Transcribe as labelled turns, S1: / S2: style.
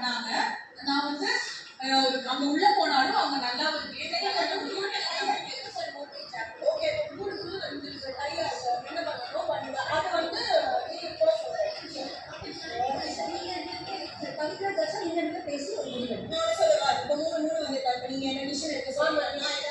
S1: பண்ணாங்க. நான் வந்து அங்க உள்ள போனாலும் அவங்க நல்லா ஒரு ஓகே உங்களுக்கு வந்து கையை என்ன பண்ணணும் பண்ணுங்க. அது வந்து பவித்ரா தர்ஷன் பேசி ஒரு முடிவு. நான் சொல்லுவேன் இப்போ 3 வந்து நீங்க என்ன டிசிஷன் எடுக்க சொல்லுங்க.